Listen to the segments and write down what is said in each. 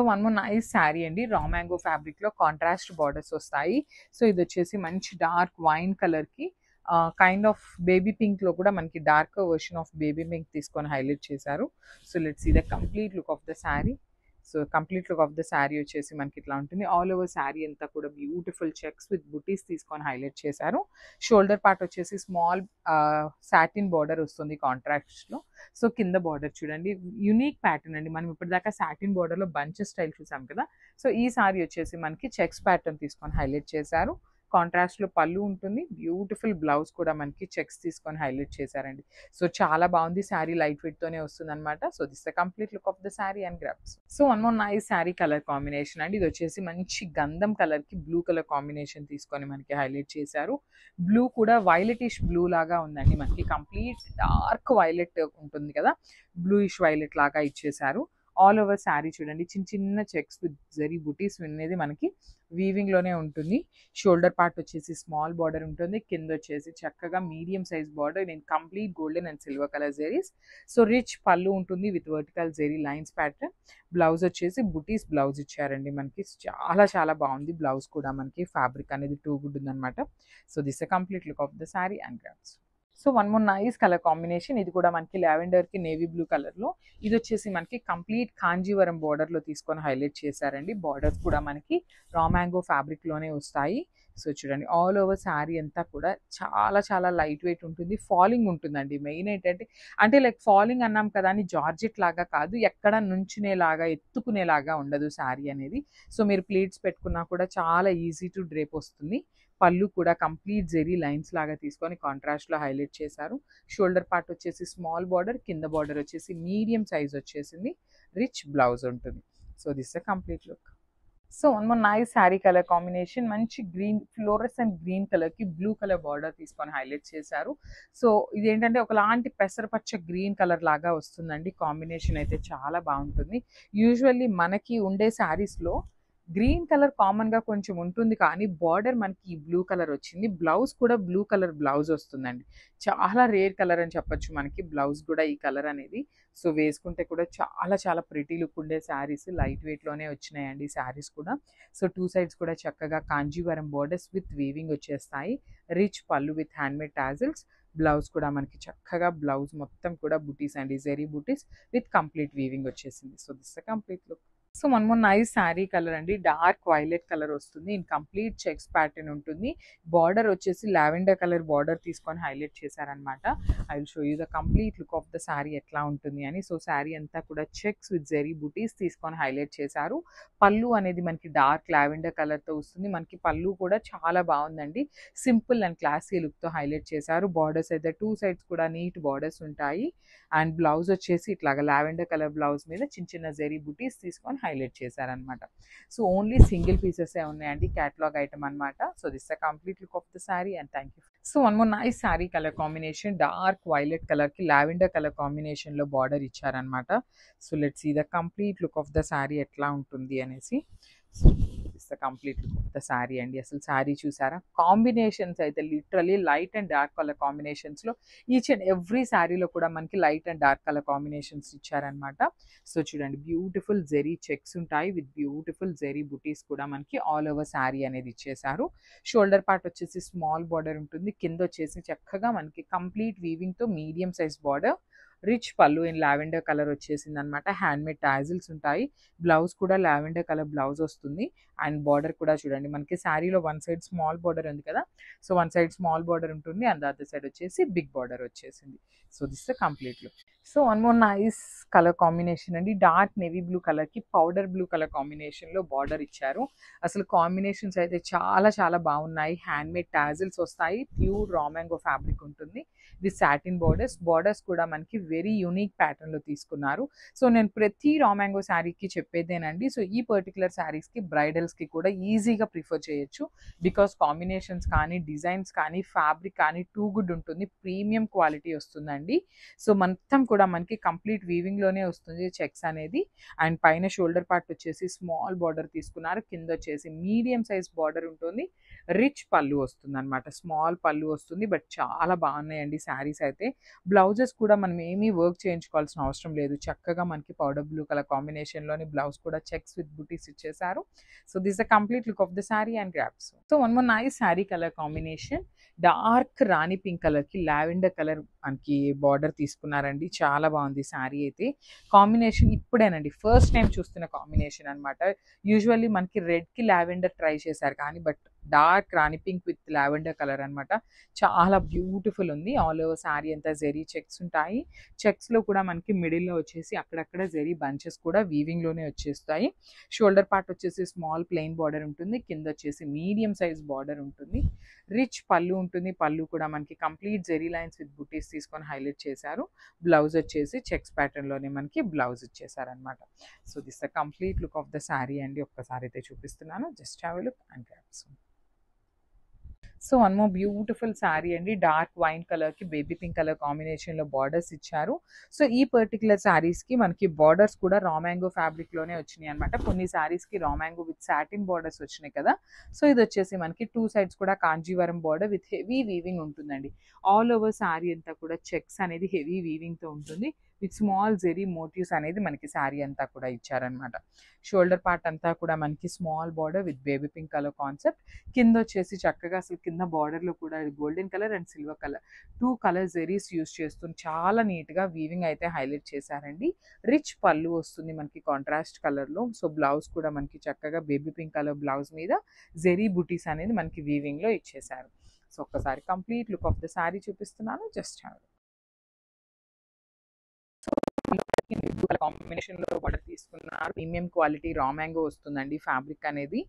One more nice sari అండి. Raw mango fabric లో contrast borders వస్తాయి. సో ఇది వచ్చేసి మంచి డార్క్ వైన్ కలర్ కి కైండ్ ఆఫ్ బేబీ పింక్ లో కూడా మనకి dark version of baby pink తీసుకొని హైలైట్ చేశారు. So let's see the complete look of the sari. So complete look of the sari వచ్చేసి మనకి ఇట్లా ఉంటుంది. ఆల్ ఓవర్ శారీ అంతా కూడా బ్యూటిఫుల్ చెక్స్ విత్ బుటీస్ తీసుకొని హైలైట్ చేశారు. షోల్డర్ పార్ట్ వచ్చేసి స్మాల్ సాటిన్ బార్డర్ వస్తుంది కాంట్రాస్ట్ లో. సో కింద బార్డర్ చూడండి, యూనిక్ ప్యాటర్న్ అండి. మనం ఇప్పటిదాకా సాటిన్ బార్డర్ లో బంచెస్ స్టైల్ చూసాం కదా. సో ఈ సారీ వచ్చేసి మనకి చెక్స్ ప్యాటర్న్ తీసుకొని హైలైట్ చేశారు. కాంట్రాస్ట్ లో పళ్ళు ఉంటుంది. బ్యూటిఫుల్ బ్లౌజ్ కూడా మనకి చెక్స్ తీసుకొని హైలైట్ చేశారండి. సో చాలా బాగుంది శారీ. లైట్ వెయిట్ తోనే వస్తుంది అనమాట. So this the complete look of the sari and grasp. So one more nice sari colour combination అండి. ఇది వచ్చేసి మంచి గంధం కలర్ కి బ్లూ కలర్ కాంబినేషన్ తీసుకొని మనకి హైలైట్ చేశారు. బ్లూ కూడా వైలెటిష్ బ్లూ లాగా ఉందండి. మనకి కంప్లీట్ డార్క్ వైలెట్ ఉంటుంది కదా, బ్లూయిష్ వైలెట్ లాగా ఇచ్చేసారు. ఆల్ ఓవర్ శారీ చూడండి, చిన్న చిన్న చెక్స్ విత్ జరీ బుటీస్ అనేది మనకి వీవింగ్ లోనే ఉంటుంది. షోల్డర్ పార్ట్ వచ్చేసి స్మాల్ బార్డర్ ఉంటుంది. కింద వచ్చేసి చక్కగా మీడియం సైజ్ బార్డర్ నేను complete golden and silver colour zaris. So rich pallu ఉంటుంది with vertical zari lines pattern. Blouse వచ్చేసి బుటీస్ బ్లౌజ్ ఇచ్చారండి మనకి. చాలా చాలా బాగుంది బ్లౌజ్ కూడా. మనకి ఫ్యాబ్రిక్ అనేది టూ గుడ్ ఉందన్నమాట. So this a complete look of the sari and grams. So one more nice colour combination. ఇది కూడా మనకి లావెండర్ కి నేవీ బ్లూ కలర్ లో. ఇది వచ్చేసి మనకి కంప్లీట్ కాంజీవరం బార్డర్ లో తీసుకొని హైలైట్ చేశారండి. బార్డర్స్ కూడా మనకి రా మ్యాంగో ఫ్యాబ్రిక్ లోనే వస్తాయి. సో చూడండి, ఆల్ ఓవర్ శారీ అంతా కూడా చాలా చాలా లైట్ వెయిట్ ఉంటుంది. ఫాలింగ్ ఉంటుందండి. మెయిన్ ఏంటంటే, అంటే లైక్ ఫాలింగ్ అన్నాం కదా అని జార్జెట్ లాగా కాదు, ఎక్కడ నుంచునేలాగా ఎత్తుకునేలాగా ఉండదు శారీ అనేది. సో మీరు ప్లీట్స్ పెట్టుకున్నా కూడా చాలా ఈజీ టు డ్రేప్ వస్తుంది. పళ్ళు కూడా కంప్లీట్ జెరీ లైన్స్ లాగా తీసుకొని కాంట్రాస్ట్ లో హైలైట్ చేశారు. షోల్డర్ పార్ట్ వచ్చేసి స్మాల్ బార్డర్, కింద బార్డర్ వచ్చేసి మీడియం సైజ్ వచ్చేసింది. రిచ్ బ్లౌజ్ ఉంటుంది. So this a complete look. So one more nice sari colour combination. మంచి గ్రీన్ ఫ్లోరసెంట్ గ్రీన్ కలర్ కి బ్లూ కలర్ బార్డర్ తీసుకొని హైలైట్ చేశారు. సో ఇదేంటంటే ఒకలాంటి పెసరపచ్చ గ్రీన్ కలర్ లాగా వస్తుందండి. కాంబినేషన్ అయితే చాలా బాగుంటుంది. యూజువల్లీ మనకి ఉండే శారీస్ లో గ్రీన్ కలర్ కామన్ గా కొంచెం ఉంటుంది, కానీ బార్డర్ మనకి బ్లూ కలర్ వచ్చింది. బ్లౌజ్ కూడా బ్లూ కలర్ బ్లౌజ్ వస్తుందండి. చాలా రేర్ కలర్ అని చెప్పొచ్చు మనకి బ్లౌజ్ కూడా ఈ కలర్ అనేది. సో వేసుకుంటే కూడా చాలా చాలా ప్రిటీ లుక్ ఉండే శారీస్. లైట్ వెయిట్ లోనే వచ్చినాయండి శారీస్ కూడా. సో టూ సైడ్స్ కూడా చక్కగా కాంజీవరం బోర్డర్స్ విత్ వీవింగ్ వచ్చేస్తాయి. రిచ్ పళ్ళు విత్ హ్యాండ్మేడ్ టాజిల్స్. బ్లౌజ్ కూడా మనకి చక్కగా బ్లౌజ్ మొత్తం కూడా బుటీస్ అండి, జెరీ బుటీస్ విత్ కంప్లీట్ వీవింగ్ వచ్చేసింది. So this complete look. So one more nice sari colour అండి. డార్క్ వైలెట్ కలర్ వస్తుంది. ఇన్ కంప్లీట్ చెక్స్ ప్యాటర్న్ ఉంటుంది. బార్డర్ వచ్చేసి లావెండర్ కలర్ బార్డర్ తీసుకొని హైలైట్ చేశారనమాట. I will show you the complete look of the sari ఎట్లా ఉంటుంది అని. సో శారీ అంతా కూడా చెక్స్ విత్ జెరీ బుటీస్ తీసుకొని హైలైట్ చేశారు. పళ్ళు అనేది మనకి డార్క్ లావెండర్ కలర్ తో వస్తుంది. మనకి పళ్ళు కూడా చాలా బాగుందండి. సింపుల్ అండ్ క్లాసీ లుక్ తో హైలైట్ చేశారు. బార్డర్స్ అయితే టూ సైడ్స్ కూడా నీట్ బార్డర్స్ ఉంటాయి. అండ్ బ్లౌజ్ వచ్చేసి ఇట్లాగా లావెండర్ కలర్ బ్లౌజ్ మీద చిన్న చిన్న జెరీ బుటీస్ తీసుకొని హైలైట్ చేశారనమాట. సో ఓన్లీ సింగిల్ పీసెస్ ఉన్నాయండి, క్యాటలాగ్ ఐటమ్ అనమాట. So this the complete look of the sari and thank you. So one more nice sari colour combination. Dark violet colour కి లావెండర్ కలర్ కాంబినేషన్ లో బార్డర్ ఇచ్చారనమాట. So let's see the complete look of the sari ఎట్లా ఉంటుంది అనేసి. The complete look of the sari అండి. అసలు శారీ చూసారా, combinations అయితే literally light and dark colour combinations లో ఈచ్ అండ్ ఎవ్రీ శారీలో కూడా మనకి light and dark colour combinations ఇచ్చారనమాట. సో చూడండి, బ్యూటిఫుల్ జెరీ చెక్స్ ఉంటాయి విత్ బ్యూటిఫుల్ జెరీ బుటీస్ కూడా మనకి ఆల్ ఓవర్ శారీ అనేది ఇచ్చేసారు. షోల్డర్ పార్ట్ వచ్చేసి స్మాల్ బార్డర్ ఉంటుంది. కింద వచ్చేసి చక్కగా మనకి కంప్లీట్ వీవింగ్ తో మీడియం సైజ్ బార్డర్. రిచ్ పళ్ళు ఇన్ లావెండర్ కలర్ వచ్చేసింది అనమాట. హ్యాండ్మేడ్ టాజిల్స్ ఉంటాయి. బ్లౌజ్ కూడా లావెండర్ కలర్ బ్లౌజ్ వస్తుంది. అండ్ బార్డర్ కూడా చూడండి, మనకి శారీలో వన్ సైడ్ స్మాల్ బార్డర్ ఉంది కదా. So one side small border ఉంటుంది అండ్ అదర్ సైడ్ వచ్చేసి బిగ్ బార్డర్ వచ్చేసింది. So this complete look. So one more nice colour combination అండి. డార్క్ నేవీ బ్లూ కలర్ కి పౌడర్ బ్లూ కలర్ కాంబినేషన్ లో border ఇచ్చారు. అసలు కాంబినేషన్స్ అయితే చాలా చాలా బాగున్నాయి. హ్యాండ్మేడ్ టాజిల్స్ వస్తాయి. ప్యూర్ రా మ్యాంగో ఫ్యాబ్రిక్ ఉంటుంది విత్ సాటిన్ బార్డర్స్ కూడా మనకి వెరీ యూనిక్ ప్యాటర్న్ లో తీసుకున్నారు. సో నేను ప్రతి రా మ్యాంగో శారీకి చెప్పేదేనండి. సో ఈ పర్టికులర్ శారీస్ కి బ్రైడల్స్ కి కూడా ఈజీగా ప్రిఫర్ చేయొచ్చు. బికాస్ కాంబినేషన్స్ కానీ డిజైన్స్ కానీ ఫ్యాబ్రిక్ కానీ టూ గుడ్ ఉంటుంది. ప్రీమియం క్వాలిటీ వస్తుందండి. సో మొత్తం కూడా మనకి కంప్లీట్ వీవింగ్ లోనే వస్తుంది చెక్స్ అనేది. అండ్ పైన షోల్డర్ పార్ట్ వచ్చేసి స్మాల్ బార్డర్ తీసుకున్నారు. కింద వచ్చేసి మీడియం సైజ్ బార్డర్ ఉంటుంది. రిచ్ పళ్ళు వస్తుంది అనమాట. స్మాల్ పళ్ళు వస్తుంది, బట్ చాలా బాగున్నాయండి ఉన్నాయండి శారీస్ అయితే. బ్లౌజెస్ కూడా మనం ఏమీ వర్క్ చేయించుకోవాల్సిన అవసరం లేదు. చక్కగా మనకి పౌడర్ బ్లూ కలర్ కాంబినేషన్‌లోని బ్లౌజ్ కూడా చెక్స్ విత్ బూటీస్ ఇచ్చేసారు. So this the complete look of the sari and grabs. So one more nice sari colour combination. Dark Rani pink కలర్‌కి లావెండర్ కలర్ మనకి బార్డర్ తీసుకున్నారండి. చాలా బాగుంది శారీ అయితే. కాంబినేషన్ ఇప్పుడేనండి ఫస్ట్ టైం చూస్తున్న కాంబినేషన్ అనమాట. యూజువల్లీ మనకి రెడ్‌కి లావెండర్ ట్రై చేశారు కానీ but dark Rani pink with lavender colour అనమాట. చాలా బ్యూటిఫుల్ ఉంది. ఆల్ ఓవర్ శారీ అంతా జెరీ చెక్స్ ఉంటాయి. చెక్స్‌లో కూడా మనకి మిడిల్‌లో వచ్చేసి అక్కడక్కడ జెరీ బంచెస్ కూడా వీవింగ్‌లోనే వచ్చేస్తాయి. షోల్డర్ పార్ట్ వచ్చేసి స్మాల్ ప్లెయిన్ బార్డర్ ఉంటుంది. కింద వచ్చేసి మీడియం సైజ్ బార్డర్ ఉంటుంది. రిచ్ పళ్ళు ఉంటుంది. పళ్ళు కూడా మనకి కంప్లీట్ జెరీ లైన్స్ విత్ బుటీస్ తీసుకొని హైలైట్ చేశారు. బ్లౌజ్ వచ్చేసి చెక్స్ ప్యాటర్న్‌లోనే మనకి బ్లౌజ్ ఇచ్చేసారనమాట. So this the complete look of the sari అండి. ఒక్కసారి అయితే చూపిస్తున్నాను. Just have a look and grab. So one more beautiful sari అండి. డార్క్ వైన్ కలర్‌కి బేబీ పింక్ కలర్ కాంబినేషన్‌లో బార్డర్స్ ఇచ్చారు. సో ఈ పర్టిక్యులర్ శారీస్‌కి మనకి బార్డర్స్ కూడా రా మ్యాంగో ఫ్యాబ్రిక్‌లోనే వచ్చినాయి అనమాట. కొన్ని శారీస్‌కి raw mango with satin borders వచ్చినాయి కదా! సో ఇది వచ్చేసి మనకి 2 సైడ్స్ కూడా Kanjeevaram border with heavy weaving ఉంటుందండి. ఆల్ ఓవర్ శారీ అంతా కూడా చెక్స్ అనేది హెవీ వీవింగ్‌తో ఉంటుంది. విత్ స్మాల్ జెరీ మోటివ్స్ అనేది మనకి శారీ అంతా కూడా ఇచ్చారనమాట. షోల్డర్ పార్ట్ అంతా కూడా మనకి small border with baby pink colour concept. కింద వచ్చేసి చక్కగా అసలు కింద బార్డర్‌లో కూడా golden colour and silver colour 2 colour zaris use చేస్తూ చాలా నీట్‌గా వీవింగ్ అయితే హైలైట్ చేశారండి. రిచ్ పళ్ళు వస్తుంది మనకి కాంట్రాస్ట్ కలర్‌లో. సో బ్లౌజ్ కూడా మనకి చక్కగా బేబీ పింక్ కలర్ బ్లౌజ్ మీద జెరీ బుటీస్ అనేది మనకి వీవింగ్‌లో ఇచ్చేశారు. సో ఒక్కసారి complete look of the sari చూపిస్తున్నాను. జస్ట్ హ్యావ్ బ్లూ కలర్ కాంబినేషన్‌లో బార్డర్ తీసుకున్నారు. ప్రీమియం క్వాలిటీ రా మ్యాంగో వస్తుందండి ఫ్యాబ్రిక్ అనేది.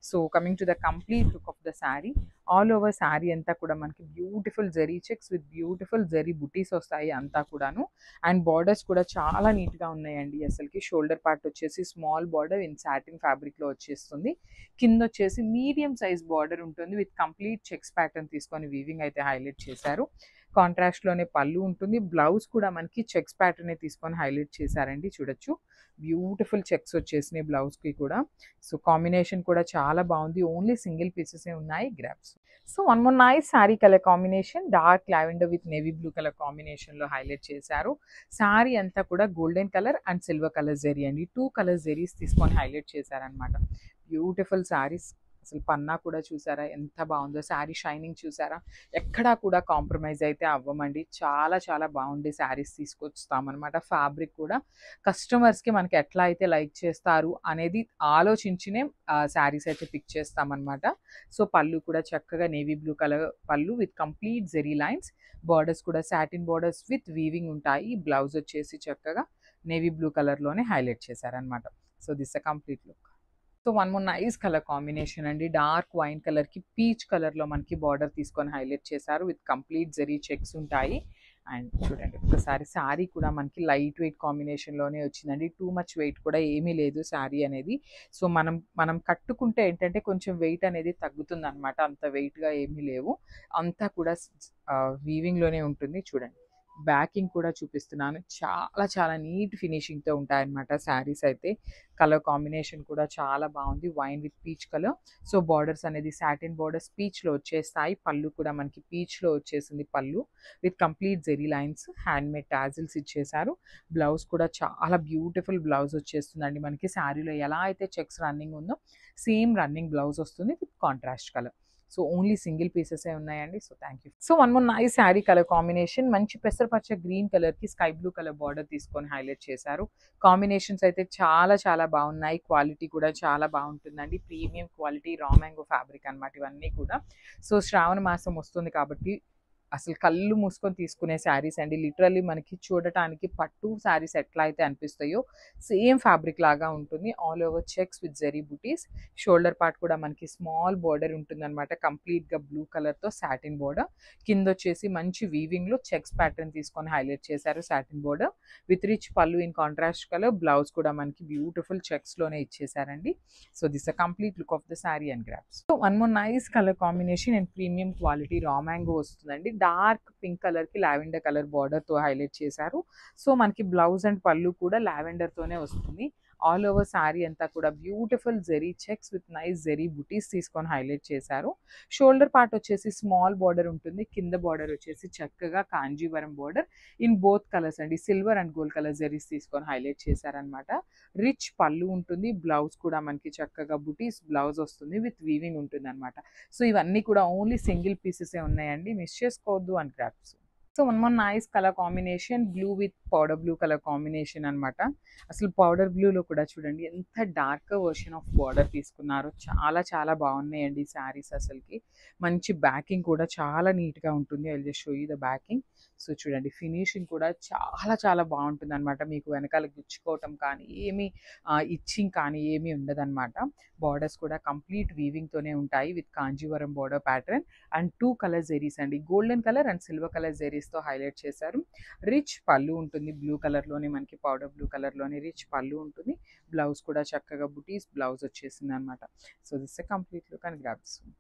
So coming to the complete look of the sari. All over sari అంతా కూడా మనకి beautiful zari checks with beautiful zari butis వస్తాయి అంతా కూడాను. అండ్ బార్డర్స్ కూడా చాలా నీట్‌గా ఉన్నాయండి అసలకి. షోల్డర్ పార్ట్ వచ్చేసి స్మాల్ బార్డర్ ఇన్ సాటిన్ ఫ్యాబ్రిక్‌లో వచ్చేస్తుంది. కింద వచ్చేసి మీడియం సైజ్ బార్డర్ ఉంటుంది విత్ కంప్లీట్ చెక్స్ ప్యాటర్న్ తీసుకొని వీవింగ్ అయితే హైలైట్ చేశారు. కాంట్రాస్ట్‌లోనే పళ్ళు ఉంటుంది. బ్లౌజ్ కూడా మనకి చెక్స్ ప్యాటర్నే తీసుకొని హైలైట్ చేశారండి. చూడొచ్చు. బ్యూటిఫుల్ చెక్స్ వచ్చేసినాయి బ్లౌజ్‌కి కూడా. సో కాంబినేషన్ కూడా చాలా బాగుంది. ఓన్లీ సింగిల్ పీసెసే ఉన్నాయి. గ్రాబ్స్. So one more nice sari colour combination. Dark lavender with navy blue colour కాంబినేషన్‌లో హైలైట్ చేశారు. శారీ అంతా కూడా golden colour and silver colour zari అండి. 2 కలర్ జెరీస్ తీసుకొని హైలైట్ చేశారనమాట. బ్యూటిఫుల్ శారీస్. అసలు పన్నా కూడా చూసారా ఎంత బాగుందో. శారీ షైనింగ్ చూసారా? ఎక్కడా కూడా కాంప్రమైజ్ అయితే అవ్వమండి. చాలా చాలా బాగుండే శారీస్ తీసుకొస్తామన్నమాట. ఫ్యాబ్రిక్ కూడా కస్టమర్స్‌కి మనకి ఎట్లా అయితే లైక్ చేస్తారు అనేది ఆలోచించినే శారీస్ అయితే పిక్ చేస్తామన్నమాట. సో పళ్ళు కూడా చక్కగా నేవీ బ్లూ కలర్ పళ్ళు with complete zari lines. Borders కూడా సాటిన్ బార్డర్స్ విత్ వీవింగ్ ఉంటాయి. బ్లౌజ్ వచ్చేసి చక్కగా నేవీ బ్లూ కలర్‌లోనే హైలైట్ చేశారనమాట. So this a complete look. So one more nice colour combination అండి. డార్క్ వైన్ కలర్‌కి పీచ్ కలర్‌లో మనకి బార్డర్ తీసుకొని హైలైట్ చేశారు. విత్ కంప్లీట్ జెరీ చెక్స్ ఉంటాయి. అండ్ చూడండి ఒక్కసారి శారీ కూడా మనకి లైట్ వెయిట్ కాంబినేషన్‌లోనే వచ్చిందండి. టూ మచ్ వెయిట్ కూడా ఏమీ లేదు శారీ అనేది. సో మనం కట్టుకుంటే ఏంటంటే కొంచెం వెయిట్ అనేది తగ్గుతుందనమాట. అంత వెయిట్‌గా ఏమీ లేవు. అంతా కూడా వీవింగ్‌లోనే ఉంటుంది. చూడండి. బ్యాకింగ్ కూడా చూపిస్తున్నాను. చాలా చాలా నీట్ ఫినిషింగ్‌తో ఉంటాయన్నమాట శారీస్ అయితే. కలర్ కాంబినేషన్ కూడా చాలా బాగుంది. Wine with peach colour. So borders అనేది సాటిన్ బార్డర్స్ పీచ్‌లో వచ్చేస్తాయి. పళ్ళు కూడా మనకి పీచ్‌లో వచ్చేసింది పళ్ళు. With complete zari lines. Handmade tassels ఇచ్చేశారు. బ్లౌజ్ కూడా చాలా బ్యూటిఫుల్ బ్లౌజ్ వచ్చేస్తుందండి మనకి. శారీలో ఎలా అయితే చెక్స్ రన్నింగ్ ఉందో సేమ్ రన్నింగ్ బ్లౌజ్ వస్తుంది with contrast colour. So only single పీసెసే ఉన్నాయండి. So thank you. So one more nice sari colour combination. మంచి పెసరపచ్చ గ్రీన్ కలర్‌కి స్కై బ్లూ కలర్ బార్డర్ తీసుకొని హైలైట్ చేశారు. కాంబినేషన్స్ అయితే చాలా చాలా బాగున్నాయి. క్వాలిటీ కూడా చాలా బాగుంటుందండి. Premium quality raw mango fabric అనమాట ఇవన్నీ కూడా. సో శ్రావణ మాసం వస్తుంది కాబట్టి అసలు కళ్ళు మూసుకొని తీసుకునే శారీస్ అండి. లిటరల్లీ మనకి చూడటానికి పట్టు శారీస్ ఎట్లా అయితే అనిపిస్తాయో సేమ్ ఫ్యాబ్రిక్ లాగా ఉంటుంది. All over checks with zari బుటీస్. షోల్డర్ పార్ట్ కూడా మనకి స్మాల్ బార్డర్ ఉంటుందన్నమాట. కంప్లీట్‌గా బ్లూ కలర్‌తో సాటిన్ బార్డర్. కింద వచ్చేసి మంచి వీవింగ్‌లో చెక్స్ ప్యాటర్న్ తీసుకొని హైలైట్ చేశారు సాటిన్ బార్డర్. విత్ రిచ్ పళ్ళు ఇన్ కాంట్రాస్ట్ కలర్. బ్లౌజ్ కూడా మనకి బ్యూటిఫుల్ చెక్స్‌లోనే ఇచ్చేసారండి. So this a complete look of the sari and grabs. So one more nice colour combination and premium quality raw mango వస్తుందండి. Dark pink కలర్‌కి lavender colour బార్డర్‌తో హైలైట్ చేశారు. సో మనకి బ్లౌజ్ అండ్ పళ్ళు కూడా లావెండర్‌తోనే వస్తుంది. ఆల్ ఓవర్ శారీ అంతా కూడా beautiful zari checks with nice zari బుటీస్ తీసుకొని హైలైట్ చేశారు. షోల్డర్ పార్ట్ వచ్చేసి స్మాల్ బార్డర్ ఉంటుంది. కింద బార్డర్ వచ్చేసి చక్కగా Kanjeevaram border in both colours అండి, silver and gold colour zaris తీసుకొని హైలైట్ చేశారనమాట. రిచ్ పళ్ళు ఉంటుంది. బ్లౌజ్ కూడా మనకి చక్కగా బుటీస్ బ్లౌజ్ వస్తుంది విత్ వీవింగ్ ఉంటుంది అనమాట. సో ఇవన్నీ కూడా ఓన్లీ సింగిల్ పీసెసే ఉన్నాయండి, మిస్ చేసుకోవద్దు అని grasp. So one more nice colour combination, blue with powder blue colour combination అనమాట. అసలు పౌడర్ బ్లూలో కూడా చూడండి ఎంత డార్క్ వర్షన్ ఆఫ్ బార్డర్ తీసుకున్నారు. చాలా చాలా బాగున్నాయండి శారీస్. అసలుకి మంచి బ్యాకింగ్ కూడా చాలా నీట్గా ఉంటుంది. I will just show you the backing. So చూడండి ఫినిషింగ్ కూడా చాలా చాలా బాగుంటుంది అనమాట. మీకు వెనకాల గుచ్చుకోవటం కానీ ఏమీ ఇచ్చింగ్ కానీ ఏమీ ఉండదన్నమాట. బార్డర్స్ కూడా కంప్లీట్ వీవింగ్తోనే ఉంటాయి with Kanjeevaram border pattern and 2 colour జెరీస్ అండి, golden colour and silver colour జెరీస్తో హైలైట్ చేశారు. రిచ్ పళ్ళు ఉంటుంది. బ్లూ కలర్లోనే మనకి పౌడర్ బ్లూ కలర్లోనే రిచ్ పళ్ళు ఉంటుంది. బ్లౌజ్ కూడా చక్కగా బుటీస్ బ్లౌజ్ వచ్చేసింది అనమాట. So this complete look and grasp.